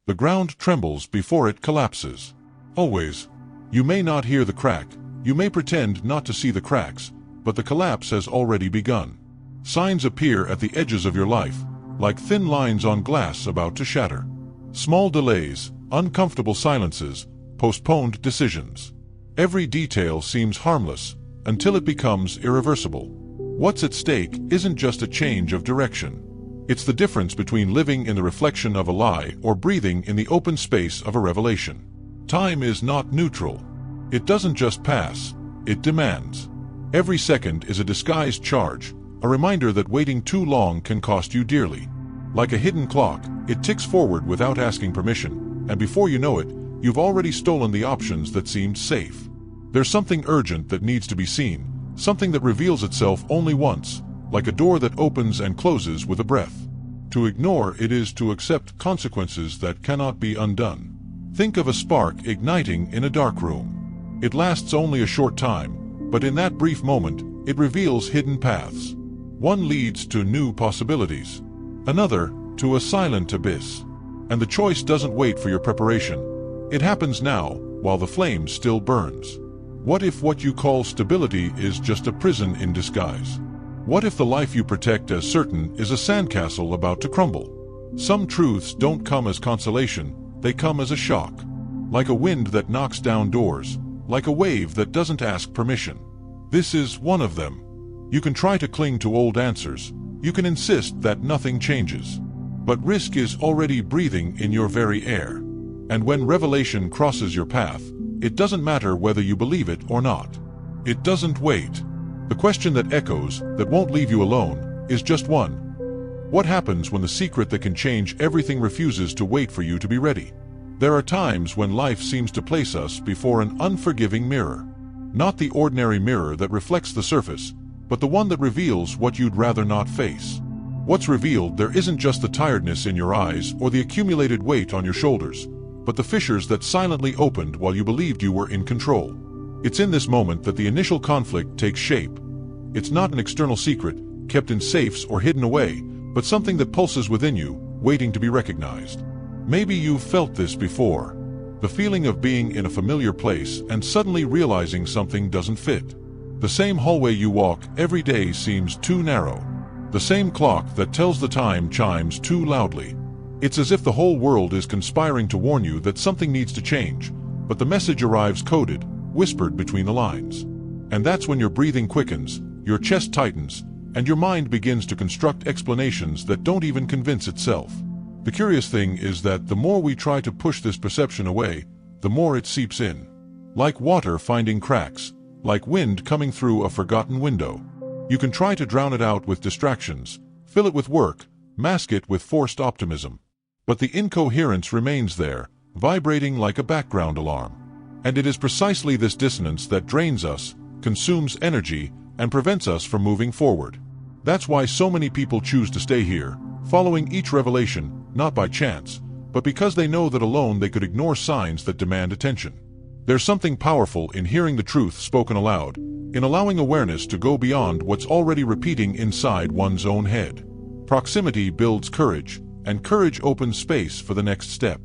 The ground trembles before it collapses. Always. You may not hear the crack, you may pretend not to see the cracks, but the collapse has already begun. Signs appear at the edges of your life, like thin lines on glass about to shatter. Small delays, uncomfortable silences, postponed decisions. Every detail seems harmless, until it becomes irreversible. What's at stake isn't just a change of direction. It's the difference between living in the reflection of a lie or breathing in the open space of a revelation. Time is not neutral. It doesn't just pass, it demands. Every second is a disguised charge, a reminder that waiting too long can cost you dearly. Like a hidden clock, it ticks forward without asking permission, and before you know it, you've already stolen the options that seemed safe. There's something urgent that needs to be seen, something that reveals itself only once, like a door that opens and closes with a breath. To ignore it is to accept consequences that cannot be undone. Think of a spark igniting in a dark room. It lasts only a short time, but in that brief moment, it reveals hidden paths. One leads to new possibilities, another to a silent abyss. And the choice doesn't wait for your preparation. It happens now, while the flame still burns. What if what you call stability is just a prison in disguise? What if the life you protect as certain is a sandcastle about to crumble? Some truths don't come as consolation, they come as a shock. Like a wind that knocks down doors, like a wave that doesn't ask permission. This is one of them. You can try to cling to old answers, you can insist that nothing changes. But risk is already breathing in your very air. And when revelation crosses your path, it doesn't matter whether you believe it or not. It doesn't wait. The question that echoes, that won't leave you alone, is just one. What happens when the secret that can change everything refuses to wait for you to be ready? There are times when life seems to place us before an unforgiving mirror. Not the ordinary mirror that reflects the surface, but the one that reveals what you'd rather not face. What's revealed there isn't just the tiredness in your eyes or the accumulated weight on your shoulders, but the fissures that silently opened while you believed you were in control. It's in this moment that the initial conflict takes shape. It's not an external secret, kept in safes or hidden away, but something that pulses within you, waiting to be recognized. Maybe you've felt this before. The feeling of being in a familiar place and suddenly realizing something doesn't fit. The same hallway you walk every day seems too narrow. The same clock that tells the time chimes too loudly. It's as if the whole world is conspiring to warn you that something needs to change, but the message arrives coded, whispered between the lines. And that's when your breathing quickens, your chest tightens, and your mind begins to construct explanations that don't even convince itself. The curious thing is that the more we try to push this perception away, the more it seeps in. Like water finding cracks, like wind coming through a forgotten window. You can try to drown it out with distractions, fill it with work, mask it with forced optimism. But the incoherence remains there, vibrating like a background alarm. And it is precisely this dissonance that drains us, consumes energy, and prevents us from moving forward. That's why so many people choose to stay here, following each revelation, not by chance, but because they know that alone they could ignore signs that demand attention. There's something powerful in hearing the truth spoken aloud, in allowing awareness to go beyond what's already repeating inside one's own head. Proximity builds courage, and courage opens space for the next step.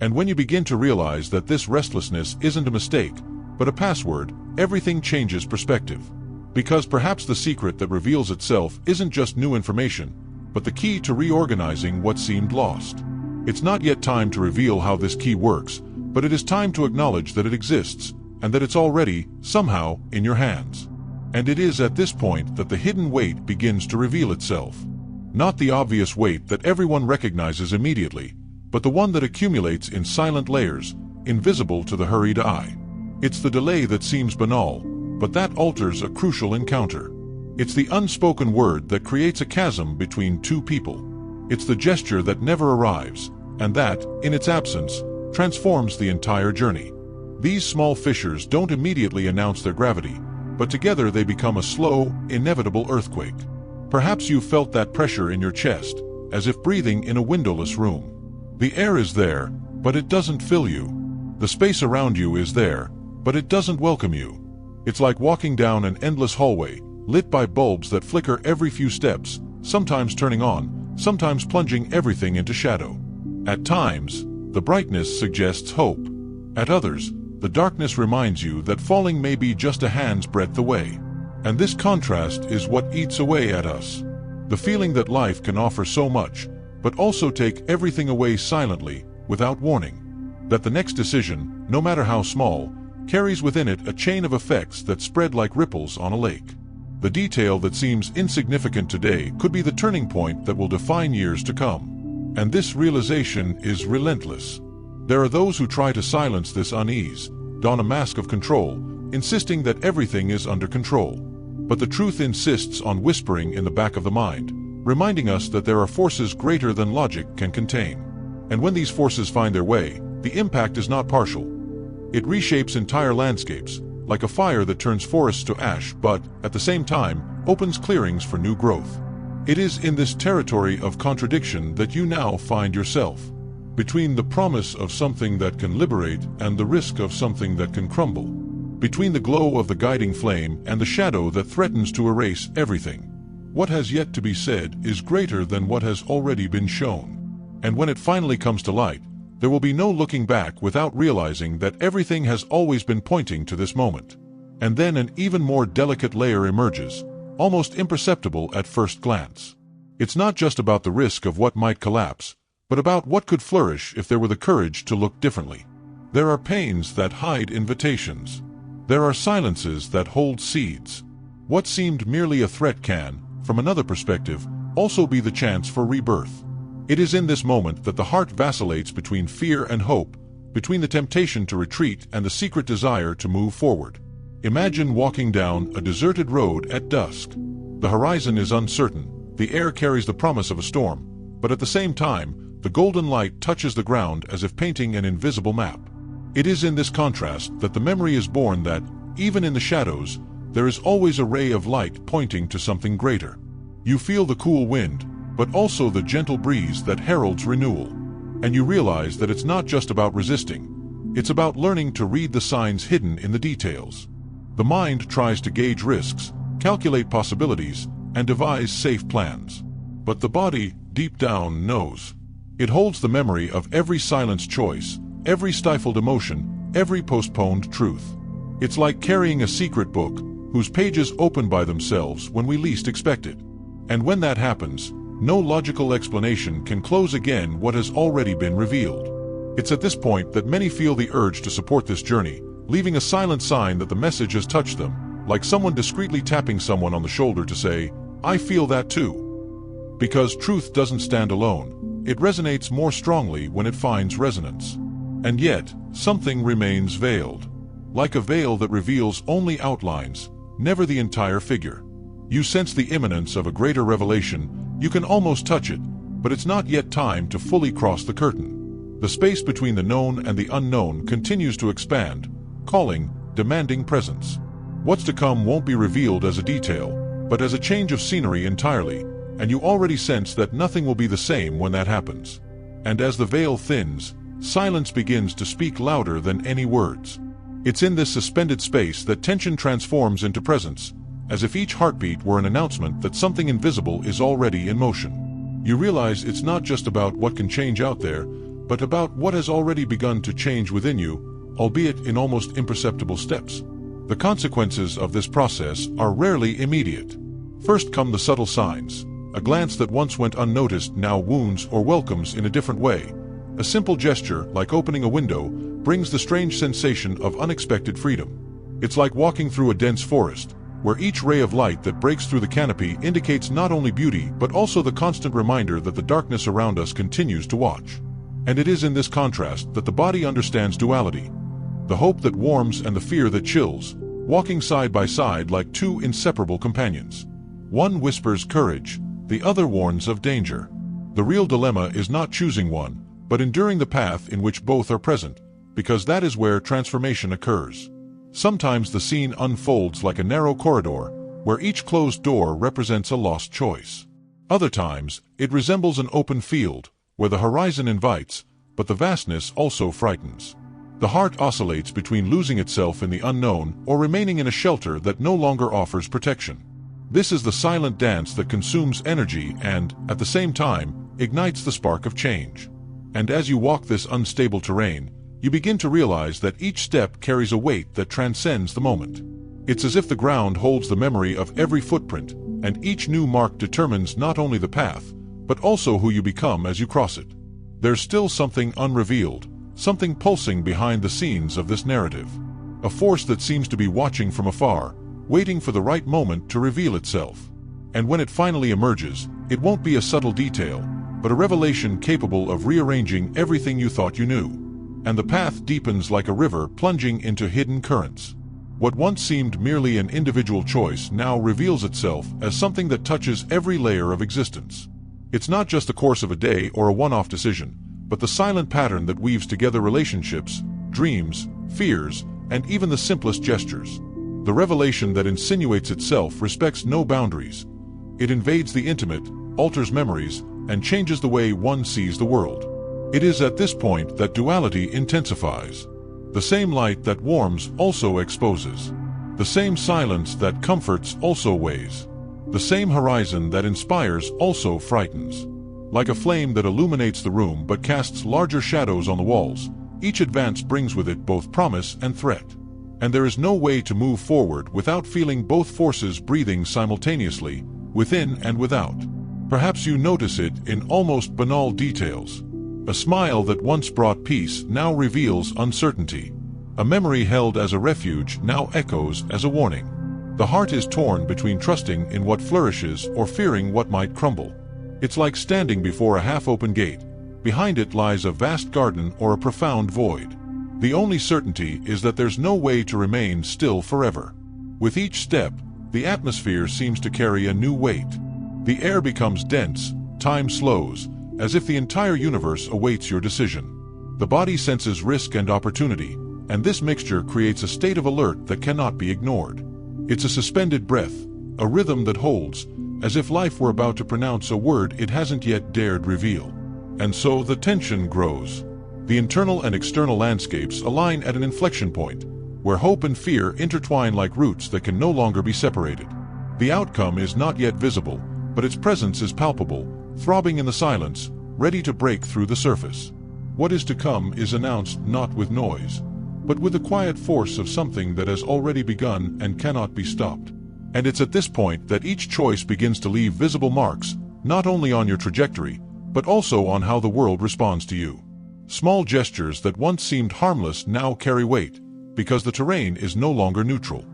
And when you begin to realize that this restlessness isn't a mistake, but a password, everything changes perspective. Because perhaps the secret that reveals itself isn't just new information, but the key to reorganizing what seemed lost. It's not yet time to reveal how this key works, but it is time to acknowledge that it exists, and that it's already, somehow, in your hands. And it is at this point that the hidden weight begins to reveal itself. Not the obvious weight that everyone recognizes immediately, but the one that accumulates in silent layers, invisible to the hurried eye. It's the delay that seems banal, but that alters a crucial encounter. It's the unspoken word that creates a chasm between two people. It's the gesture that never arrives, and that, in its absence, transforms the entire journey. These small fissures don't immediately announce their gravity, but together they become a slow, inevitable earthquake. Perhaps you've felt that pressure in your chest, as if breathing in a windowless room. The air is there, but it doesn't fill you. The space around you is there, but it doesn't welcome you. It's like walking down an endless hallway, lit by bulbs that flicker every few steps, sometimes turning on, sometimes plunging everything into shadow. At times, The brightness suggests hope. At others, the darkness reminds you that falling may be just a hand's breadth away. And this contrast is what eats away at us. The feeling that life can offer so much, but also take everything away silently, without warning. That the next decision, no matter how small, carries within it a chain of effects that spread like ripples on a lake. The detail that seems insignificant today could be the turning point that will define years to come. And this realization is relentless. There are those who try to silence this unease, don a mask of control, insisting that everything is under control. But the truth insists on whispering in the back of the mind, reminding us that there are forces greater than logic can contain. And when these forces find their way, the impact is not partial. It reshapes entire landscapes, like a fire that turns forests to ash but, at the same time, opens clearings for new growth. It is in this territory of contradiction that you now find yourself. Between the promise of something that can liberate and the risk of something that can crumble. Between the glow of the guiding flame and the shadow that threatens to erase everything. What has yet to be said is greater than what has already been shown. And when it finally comes to light, there will be no looking back without realizing that everything has always been pointing to this moment. And then an even more delicate layer emerges, almost imperceptible at first glance. It's not just about the risk of what might collapse, but about what could flourish if there were the courage to look differently. There are pains that hide invitations. There are silences that hold seeds. What seemed merely a threat can, from another perspective, also be the chance for rebirth. It is in this moment that the heart vacillates between fear and hope, between the temptation to retreat and the secret desire to move forward. Imagine walking down a deserted road at dusk. The horizon is uncertain, the air carries the promise of a storm, but at the same time, the golden light touches the ground as if painting an invisible map. It is in this contrast that the memory is born that, even in the shadows, there is always a ray of light pointing to something greater. You feel the cool wind, but also the gentle breeze that heralds renewal. And you realize that it's not just about resisting. It's about learning to read the signs hidden in the details. The mind tries to gauge risks, calculate possibilities, and devise safe plans. But the body, deep down, knows. It holds the memory of every silenced choice, every stifled emotion, every postponed truth. It's like carrying a secret book, whose pages open by themselves when we least expect it. And when that happens, no logical explanation can close again what has already been revealed. It's at this point that many feel the urge to support this journey, leaving a silent sign that the message has touched them, like someone discreetly tapping someone on the shoulder to say, "I feel that too." Because truth doesn't stand alone, it resonates more strongly when it finds resonance. And yet, something remains veiled. Like a veil that reveals only outlines, never the entire figure. You sense the imminence of a greater revelation, you can almost touch it, but it's not yet time to fully cross the curtain. The space between the known and the unknown continues to expand, calling, demanding presence. What's to come won't be revealed as a detail, but as a change of scenery entirely, and you already sense that nothing will be the same when that happens. And as the veil thins, silence begins to speak louder than any words. It's in this suspended space that tension transforms into presence, as if each heartbeat were an announcement that something invisible is already in motion. You realize it's not just about what can change out there, but about what has already begun to change within you, albeit in almost imperceptible steps. The consequences of this process are rarely immediate. First come the subtle signs. A glance that once went unnoticed now wounds or welcomes in a different way. A simple gesture, like opening a window, brings the strange sensation of unexpected freedom. It's like walking through a dense forest, where each ray of light that breaks through the canopy indicates not only beauty but also the constant reminder that the darkness around us continues to watch. And it is in this contrast that the body understands duality. The hope that warms and the fear that chills, walking side by side like two inseparable companions. One whispers courage, the other warns of danger. The real dilemma is not choosing one, but enduring the path in which both are present, because that is where transformation occurs. Sometimes the scene unfolds like a narrow corridor, where each closed door represents a lost choice. Other times, it resembles an open field, where the horizon invites, but the vastness also frightens. The heart oscillates between losing itself in the unknown or remaining in a shelter that no longer offers protection. This is the silent dance that consumes energy and, at the same time, ignites the spark of change. And as you walk this unstable terrain, you begin to realize that each step carries a weight that transcends the moment. It's as if the ground holds the memory of every footprint, and each new mark determines not only the path, but also who you become as you cross it. There's still something unrevealed, something pulsing behind the scenes of this narrative. A force that seems to be watching from afar, waiting for the right moment to reveal itself. And when it finally emerges, it won't be a subtle detail, but a revelation capable of rearranging everything you thought you knew. And the path deepens like a river plunging into hidden currents. What once seemed merely an individual choice now reveals itself as something that touches every layer of existence. It's not just the course of a day or a one-off decision, but the silent pattern that weaves together relationships, dreams, fears, and even the simplest gestures. The revelation that insinuates itself respects no boundaries. It invades the intimate, alters memories, and changes the way one sees the world. It is at this point that duality intensifies. The same light that warms also exposes. The same silence that comforts also weighs. The same horizon that inspires also frightens. Like a flame that illuminates the room but casts larger shadows on the walls, each advance brings with it both promise and threat. And there is no way to move forward without feeling both forces breathing simultaneously, within and without. Perhaps you notice it in almost banal details. A smile that once brought peace now reveals uncertainty. A memory held as a refuge now echoes as a warning. The heart is torn between trusting in what flourishes or fearing what might crumble. It's like standing before a half-open gate. Behind it lies a vast garden or a profound void. The only certainty is that there's no way to remain still forever. With each step, the atmosphere seems to carry a new weight. The air becomes dense, time slows, as if the entire universe awaits your decision. The body senses risk and opportunity, and this mixture creates a state of alert that cannot be ignored. It's a suspended breath, a rhythm that holds, as if life were about to pronounce a word it hasn't yet dared reveal. And so the tension grows. The internal and external landscapes align at an inflection point, where hope and fear intertwine like roots that can no longer be separated. The outcome is not yet visible, but its presence is palpable, throbbing in the silence, ready to break through the surface. What is to come is announced not with noise, but with the quiet force of something that has already begun and cannot be stopped. And it's at this point that each choice begins to leave visible marks, not only on your trajectory, but also on how the world responds to you. Small gestures that once seemed harmless now carry weight, because the terrain is no longer neutral.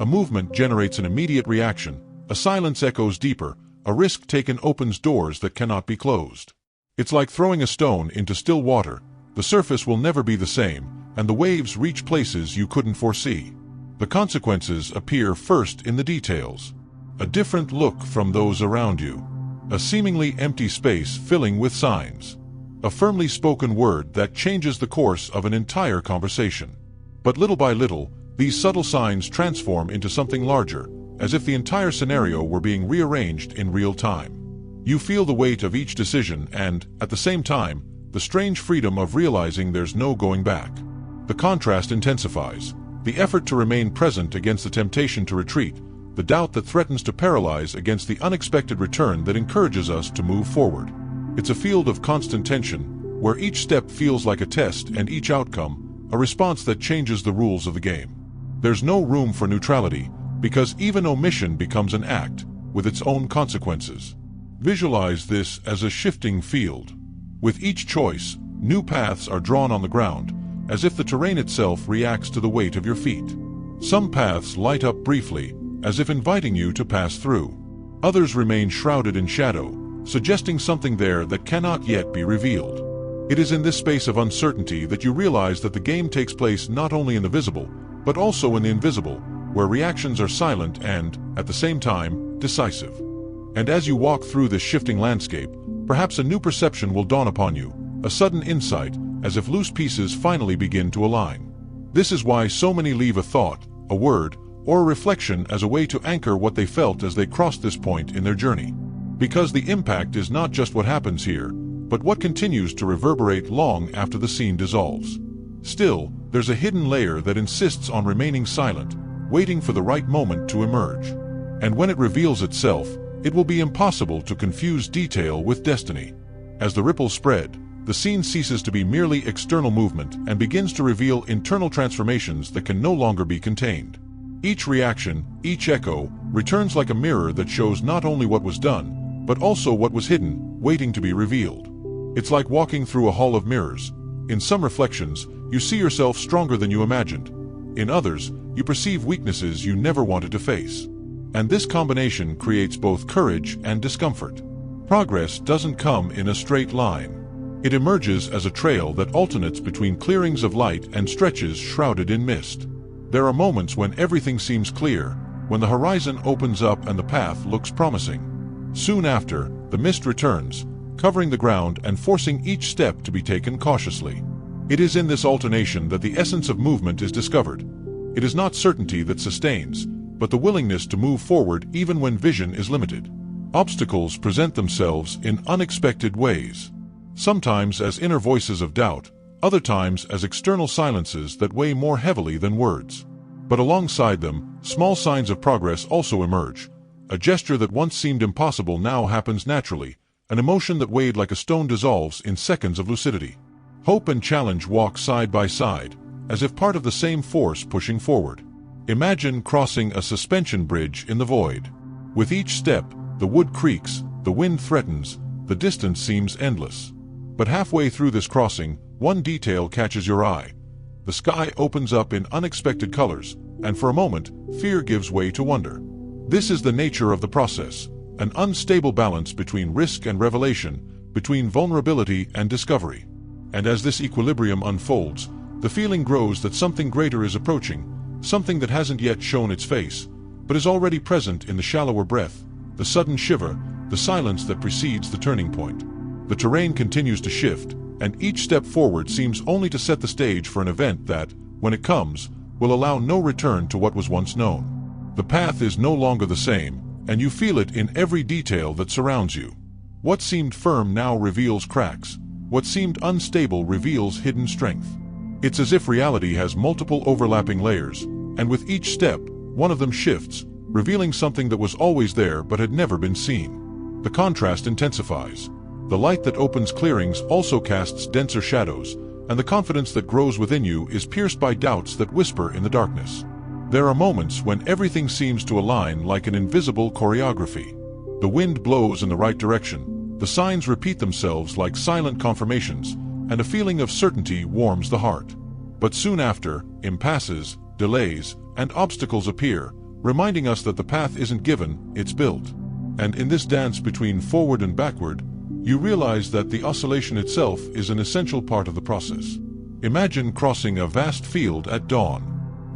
A movement generates an immediate reaction, a silence echoes deeper, a risk taken opens doors that cannot be closed. It's like throwing a stone into still water. The surface will never be the same, and the waves reach places you couldn't foresee. The consequences appear first in the details. A different look from those around you. A seemingly empty space filling with signs. A firmly spoken word that changes the course of an entire conversation. But little by little, these subtle signs transform into something larger, as if the entire scenario were being rearranged in real time. You feel the weight of each decision and, at the same time, the strange freedom of realizing there's no going back. The contrast intensifies. The effort to remain present against the temptation to retreat, the doubt that threatens to paralyze against the unexpected return that encourages us to move forward. It's a field of constant tension, where each step feels like a test and each outcome, a response that changes the rules of the game. There's no room for neutrality, because even omission becomes an act, with its own consequences. Visualize this as a shifting field. With each choice, new paths are drawn on the ground, as if the terrain itself reacts to the weight of your feet. Some paths light up briefly, as if inviting you to pass through. Others remain shrouded in shadow, suggesting something there that cannot yet be revealed. It is in this space of uncertainty that you realize that the game takes place not only in the visible, but also in the invisible, where reactions are silent and, at the same time, decisive. And as you walk through this shifting landscape, perhaps a new perception will dawn upon you, a sudden insight, as if loose pieces finally begin to align. This is why so many leave a thought, a word, or a reflection as a way to anchor what they felt as they crossed this point in their journey. Because the impact is not just what happens here, but what continues to reverberate long after the scene dissolves. Still, there's a hidden layer that insists on remaining silent, waiting for the right moment to emerge. And when it reveals itself, it will be impossible to confuse detail with destiny. As the ripples spread, the scene ceases to be merely external movement and begins to reveal internal transformations that can no longer be contained. Each reaction, each echo, returns like a mirror that shows not only what was done, but also what was hidden, waiting to be revealed. It's like walking through a hall of mirrors. In some reflections, you see yourself stronger than you imagined. In others, you perceive weaknesses you never wanted to face. And this combination creates both courage and discomfort. Progress doesn't come in a straight line. It emerges as a trail that alternates between clearings of light and stretches shrouded in mist. There are moments when everything seems clear, when the horizon opens up and the path looks promising. Soon after, the mist returns, covering the ground and forcing each step to be taken cautiously. It is in this alternation that the essence of movement is discovered. It is not certainty that sustains, but the willingness to move forward even when vision is limited. Obstacles present themselves in unexpected ways. Sometimes as inner voices of doubt, other times as external silences that weigh more heavily than words. But alongside them, small signs of progress also emerge. A gesture that once seemed impossible now happens naturally. An emotion that weighed like a stone dissolves in seconds of lucidity. Hope and challenge walk side by side, as if part of the same force pushing forward. Imagine crossing a suspension bridge in the void. With each step, the wood creaks, the wind threatens, the distance seems endless. But halfway through this crossing, one detail catches your eye. The sky opens up in unexpected colors, and for a moment, fear gives way to wonder. This is the nature of the process, an unstable balance between risk and revelation, between vulnerability and discovery. And as this equilibrium unfolds, the feeling grows that something greater is approaching, something that hasn't yet shown its face, but is already present in the shallower breath, the sudden shiver, the silence that precedes the turning point. The terrain continues to shift, and each step forward seems only to set the stage for an event that, when it comes, will allow no return to what was once known. The path is no longer the same, and you feel it in every detail that surrounds you. What seemed firm now reveals cracks. What seemed unstable reveals hidden strength. It's as if reality has multiple overlapping layers, and with each step, one of them shifts, revealing something that was always there but had never been seen. The contrast intensifies. The light that opens clearings also casts denser shadows, and the confidence that grows within you is pierced by doubts that whisper in the darkness. There are moments when everything seems to align like an invisible choreography. The wind blows in the right direction, the signs repeat themselves like silent confirmations, and a feeling of certainty warms the heart. But soon after, impasses, delays, and obstacles appear, reminding us that the path isn't given, it's built. And in this dance between forward and backward, you realize that the oscillation itself is an essential part of the process. Imagine crossing a vast field at dawn.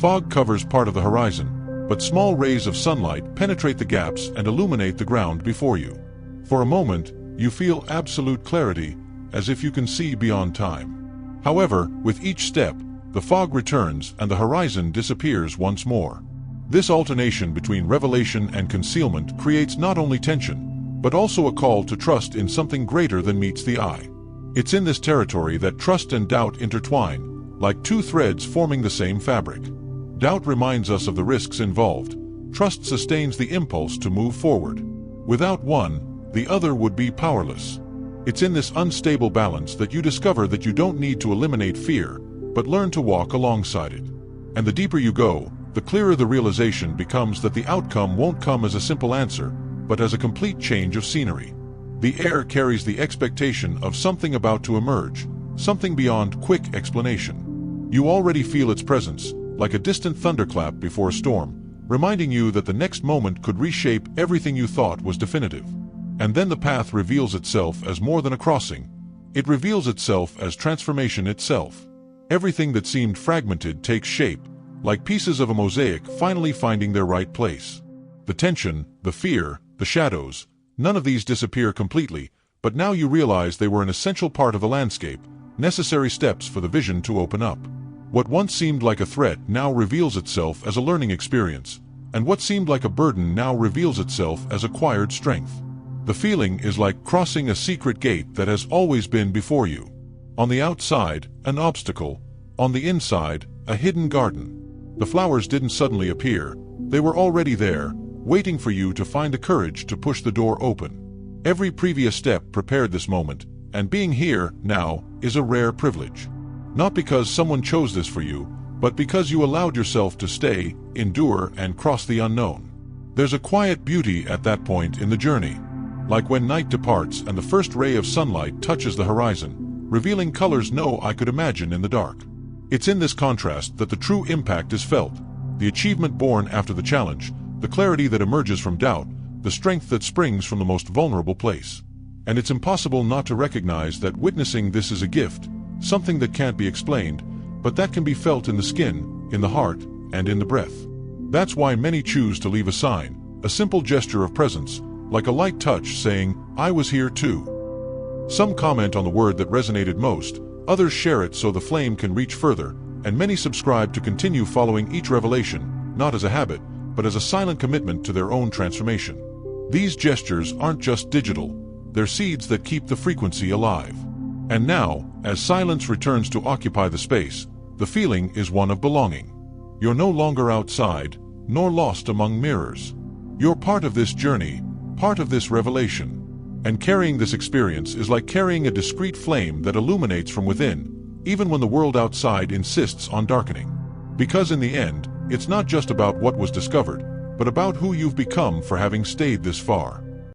Fog covers part of the horizon, but small rays of sunlight penetrate the gaps and illuminate the ground before you. For a moment, you feel absolute clarity, as if you can see beyond time. However, with each step, the fog returns and the horizon disappears once more. This alternation between revelation and concealment creates not only tension, but also a call to trust in something greater than meets the eye. It's in this territory that trust and doubt intertwine, like two threads forming the same fabric. Doubt reminds us of the risks involved. Trust sustains the impulse to move forward. Without one, the other would be powerless. It's in this unstable balance that you discover that you don't need to eliminate fear, but learn to walk alongside it. And the deeper you go, the clearer the realization becomes that the outcome won't come as a simple answer, but as a complete change of scenery. The air carries the expectation of something about to emerge, something beyond quick explanation. You already feel its presence, like a distant thunderclap before a storm, reminding you that the next moment could reshape everything you thought was definitive. And then the path reveals itself as more than a crossing. It reveals itself as transformation itself. Everything that seemed fragmented takes shape, like pieces of a mosaic finally finding their right place. The tension, the fear, the shadows, none of these disappear completely, but now you realize they were an essential part of the landscape, necessary steps for the vision to open up. What once seemed like a threat now reveals itself as a learning experience, and what seemed like a burden now reveals itself as acquired strength. The feeling is like crossing a secret gate that has always been before you. On the outside, an obstacle. On the inside, a hidden garden. The flowers didn't suddenly appear. They were already there, waiting for you to find the courage to push the door open. Every previous step prepared this moment, and being here, now, is a rare privilege. Not because someone chose this for you, but because you allowed yourself to stay, endure, and cross the unknown. There's a quiet beauty at that point in the journey, like when night departs and the first ray of sunlight touches the horizon, revealing colors no eye could imagine in the dark. It's in this contrast that the true impact is felt, the achievement born after the challenge, the clarity that emerges from doubt, the strength that springs from the most vulnerable place. And it's impossible not to recognize that witnessing this is a gift, something that can't be explained, but that can be felt in the skin, in the heart, and in the breath. That's why many choose to leave a sign, a simple gesture of presence, like a light touch saying, "I was here too." Some comment on the word that resonated most, others share it so the flame can reach further, and many subscribe to continue following each revelation, not as a habit, but as a silent commitment to their own transformation. These gestures aren't just digital, they're seeds that keep the frequency alive. And now, as silence returns to occupy the space, the feeling is one of belonging. You're no longer outside, nor lost among mirrors. You're part of this journey, part of this revelation. And carrying this experience is like carrying a discreet flame that illuminates from within, even when the world outside insists on darkening. Because in the end, it's not just about what was discovered, but about who you've become for having stayed this far.